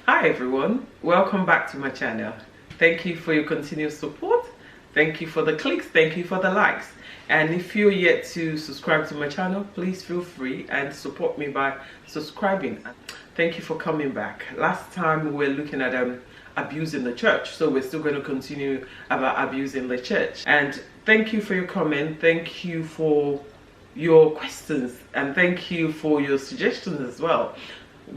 Hi everyone, welcome back to my channel. Thank you for your continuous support. Thank you for the clicks, thank you for the likes. And if you're yet to subscribe to my channel, please feel free and support me by subscribing. Thank you for coming back. Last time we were looking at abuse in the church, so we're still going to continue about abuse in the church. And thank you for your comment, thank you for your questions, and thank you for your suggestions as well.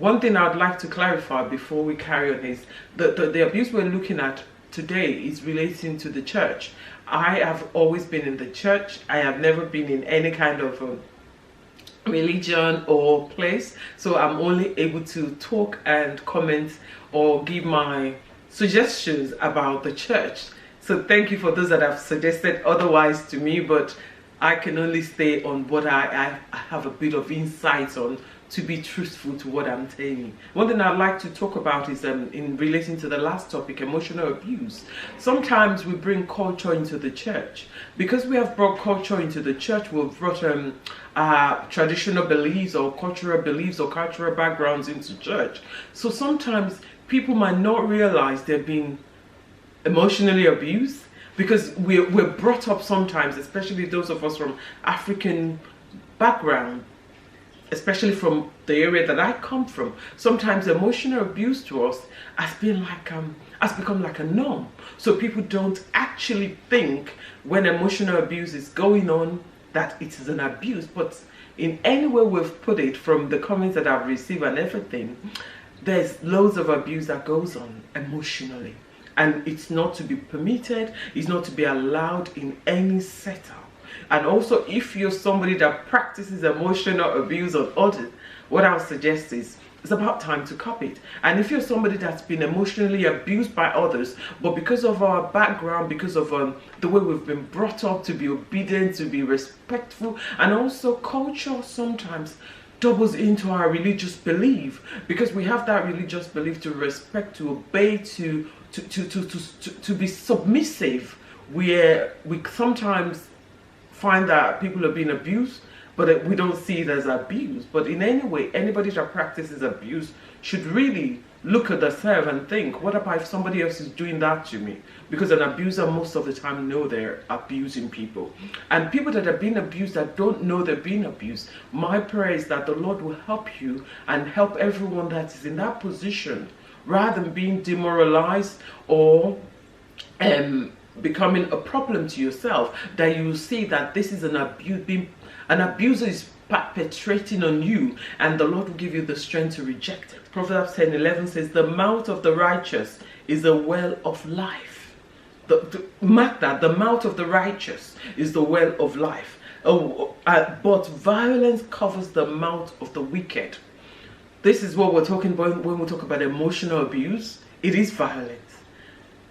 One thing I'd like to clarify before we carry on is the abuse we're looking at today is relating to the church. I have always been in the church. I have never been in any kind of religion or place, so I'm only able to talk and comment or give my suggestions about the church. So thank you for those that have suggested otherwise to me, but I can only stay on what I have a bit of insight on, to be truthful to what I'm saying. One thing I'd like to talk about is in relating to the last topic, emotional abuse. Sometimes we bring culture into the church. Because we have brought culture into the church, we've brought traditional beliefs or cultural backgrounds into church. So sometimes people might not realize they're being emotionally abused, because we're brought up sometimes, especially those of us from African background, especially from the area that I come from. Sometimes emotional abuse to us has become like a norm. So people don't actually think when emotional abuse is going on that it is an abuse. But in any way we've put it, from the comments that I've received and everything, there's loads of abuse that goes on emotionally. And it's not to be permitted, it's not to be allowed in any setup. And also, if you're somebody that practices emotional abuse on others, what I would suggest is it's about time to cop it. And if you're somebody that's been emotionally abused by others, but because of our background, because of the way we've been brought up to be obedient, to be respectful, and also culture sometimes doubles into our religious belief, because we have that religious belief to respect, to obey, to be submissive. We sometimes find that people are being abused, but we don't see it as abuse. But in any way, anybody that practices abuse should really look at themselves and think, what about if somebody else is doing that to me? Because an abuser most of the time know they're abusing people. And people that are being abused that don't know they're being abused, my prayer is that the Lord will help you and help everyone that is in that position, rather than being demoralized or becoming a problem to yourself, that you will see that this is an abuser is perpetrating on you, and the Lord will give you the strength to reject it. Proverbs 10:11 says, the mouth of the righteous is a well of life. Mark that, the mouth of the righteous is the well of life. But violence covers the mouth of the wicked. This is what we're talking about when we talk about emotional abuse. It is violence.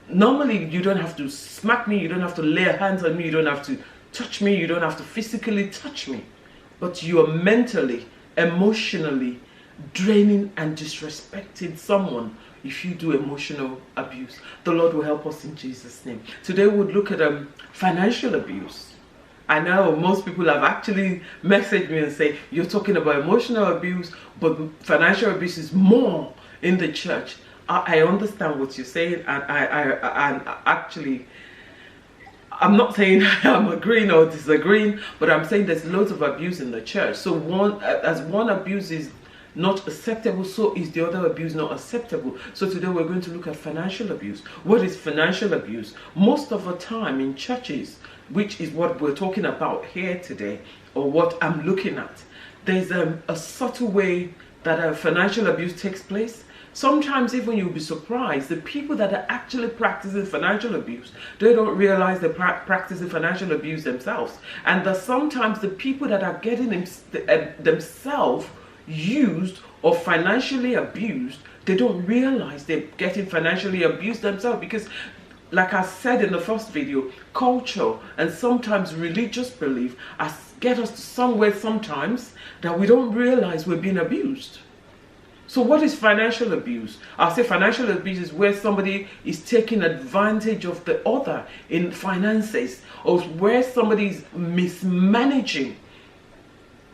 Normally, you don't have to smack me, you don't have to lay hands on me, you don't have to touch me, you don't have to physically touch me. But you are mentally, emotionally draining and disrespecting someone if you do emotional abuse. The Lord will help us in Jesus' name. Today we'll look at financial abuse. I know most people have actually messaged me and say, you're talking about emotional abuse, but financial abuse is more in the church. I understand what you're saying, and I'm not saying I'm agreeing or disagreeing, but I'm saying there's loads of abuse in the church. So as one abuse is not acceptable, so is the other abuse not acceptable. So today we're going to look at financial abuse. What is financial abuse? Most of the time in churches, which is what we're talking about here today, or what I'm looking at, there's a subtle way that financial abuse takes place. Sometimes even you'll be surprised, the people that are actually practicing financial abuse, they don't realize they're practicing financial abuse themselves. And that sometimes the people that are getting themselves used or financially abused, they don't realize they're getting financially abused themselves, because like I said in the first video, culture and sometimes religious belief get us to somewhere sometimes that we don't realize we're being abused. So what is financial abuse? I'll say financial abuse is where somebody is taking advantage of the other in finances, or where somebody is mismanaging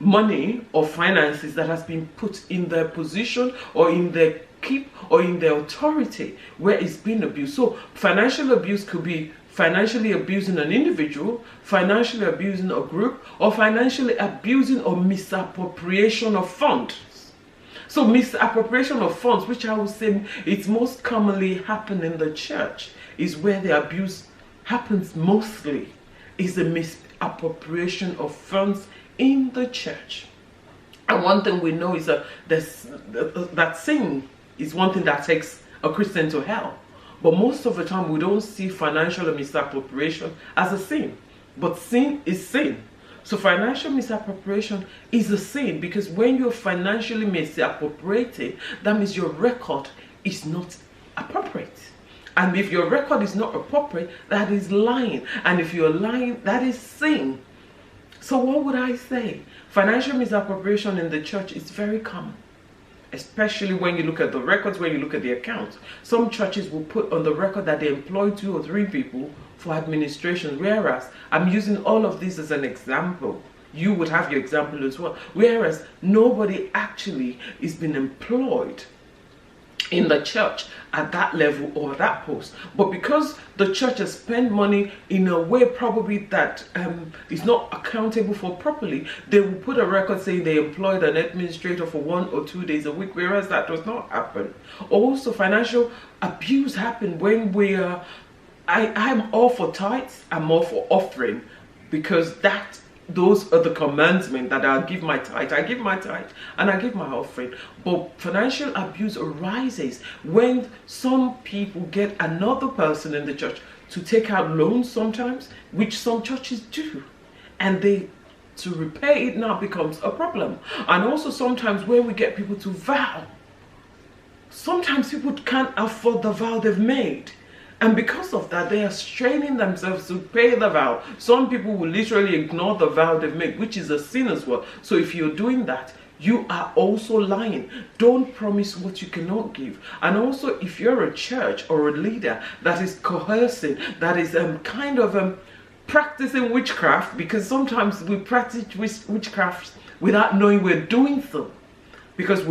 money or finances that has been put in their position or in their keep or in the authority where it's been abused. So financial abuse could be financially abusing an individual, financially abusing a group, or financially abusing or misappropriation of funds. So misappropriation of funds, which I would say it's most commonly happen in the church, is where the abuse happens mostly, is the misappropriation of funds in the church. And one thing we know is that sin is one thing that takes a Christian to hell. But most of the time we don't see financial misappropriation as a sin. But sin is sin. So financial misappropriation is a sin, because when you're financially misappropriated, that means your record is not appropriate. And if your record is not appropriate, that is lying. And if you're lying, that is sin. So what would I say? Financial misappropriation in the church is very common. Especially when you look at the records, when you look at the accounts. Some churches will put on the record that they employ 2 or 3 people for administration, whereas I'm using all of this as an example. You would have your example as well. Whereas nobody actually is being employed in the church at that level or that post. But because the church has spent money in a way probably that is not accountable for properly, they will put a record saying they employed an administrator for 1 or 2 days a week, whereas that does not happen. Also, financial abuse happen when we are, I'm all for tithes, I'm all for offering, because those are the commandments that I'll give my tithe. I give my tithe and I give my offering. But financial abuse arises when some people get another person in the church to take out loans sometimes, which some churches do. And to repay it now becomes a problem. And also sometimes when we get people to vow, sometimes people can't afford the vow they've made. And because of that, they are straining themselves to pay the vow. Some people will literally ignore the vow they've made, which is a sin as well. So if you're doing that, you are also lying. Don't promise what you cannot give. And also, if you're a church or a leader that is coercing, that is practicing witchcraft, because sometimes we practice witchcraft without knowing we're doing so. Because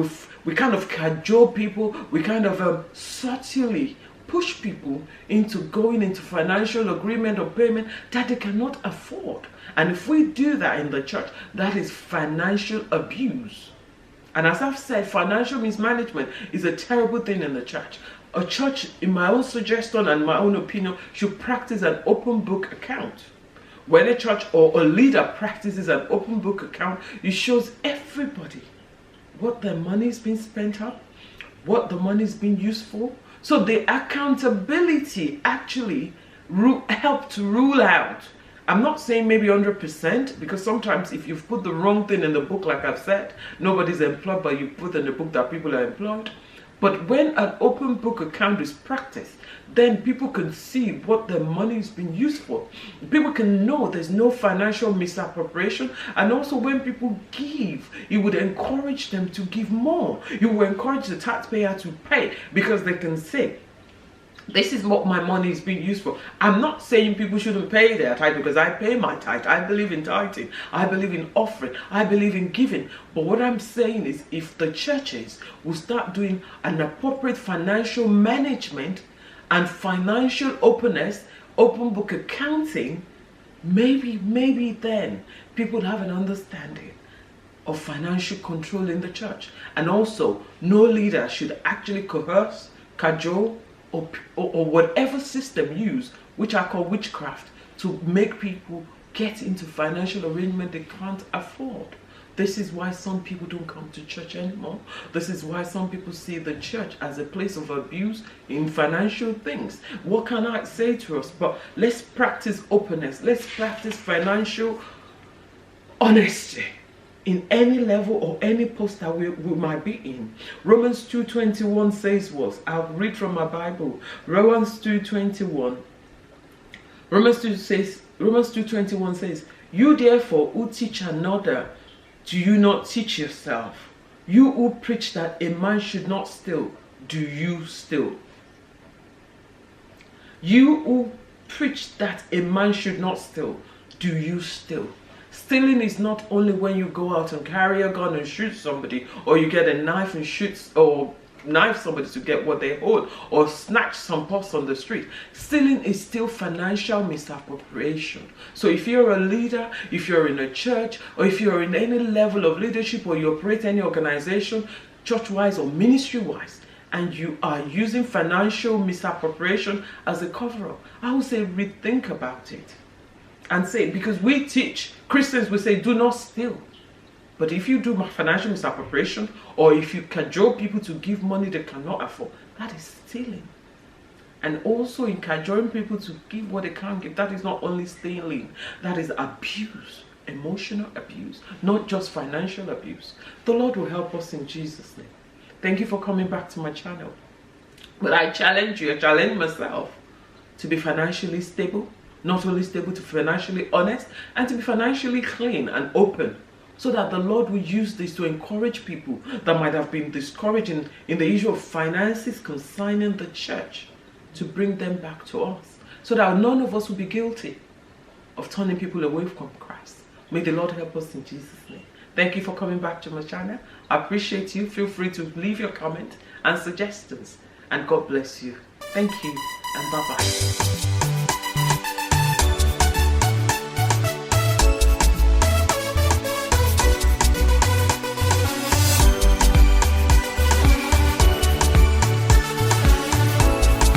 we kind of cajole people, we kind of subtly push people into going into financial agreement or payment that they cannot afford. And if we do that in the church, that is financial abuse. And as I've said, financial mismanagement is a terrible thing in the church. A church, in my own suggestion and my own opinion, should practice an open book account. When a church or a leader practices an open book account, it shows everybody what their money is being spent on, what the money is being used for. So the accountability actually help to rule out. I'm not saying maybe 100%, because sometimes if you've put the wrong thing in the book, like I've said, nobody's employed, but you put in the book that people are employed. But when an open book account is practiced, then people can see what their money is being used for. People can know there's no financial misappropriation. And also when people give, you would encourage them to give more. You will encourage the taxpayer to pay, because they can say, this is what my money is being used for. I'm not saying people shouldn't pay their tithe, because I pay my tithe. I believe in tithing. I believe in offering. I believe in giving. But what I'm saying is, if the churches will start doing an appropriate financial management and financial openness, open book accounting, maybe then people have an understanding of financial control in the church. And also, no leader should actually coerce, cajole, or whatever system used, which I call witchcraft, to make people get into financial arrangement they can't afford. This is why some people don't come to church anymore. This is why some people see the church as a place of abuse in financial things. What can I say to us? But let's practice openness. Let's practice financial honesty in any level or any post that we might be in. Romans 2:21 says what? I'll read from my Bible. Romans 2:21. Romans 2:21 says, you therefore who teach another, do you not teach yourself? You who preach that a man should not steal, do you steal? You who preach that a man should not steal, do you steal? Stealing is not only when you go out and carry a gun and shoot somebody, or you get a knife and shoot or knife somebody to get what they hold, or snatch some purse on the street. Stealing is still financial misappropriation. So if you're a leader, if you're in a church, or if you're in any level of leadership, or you operate any organization, church-wise or ministry-wise, and you are using financial misappropriation as a cover-up, I would say rethink about it. And say, because we teach, Christians will say, do not steal. But if you do financial misappropriation, or if you cajole people to give money they cannot afford, that is stealing. And also in cajoling people to give what they can't give, that is not only stealing, that is abuse, emotional abuse, not just financial abuse. The Lord will help us in Jesus' name. Thank you for coming back to my channel. But I challenge you, I challenge myself to be financially stable, not only stable, to be financially honest, and to be financially clean and open, so that the Lord will use this to encourage people that might have been discouraged in the issue of finances concerning the church, to bring them back to us, so that none of us will be guilty of turning people away from Christ. May the Lord help us in Jesus' name. Thank you for coming back to my channel. I appreciate you. Feel free to leave your comment and suggestions. And God bless you. Thank you and bye-bye.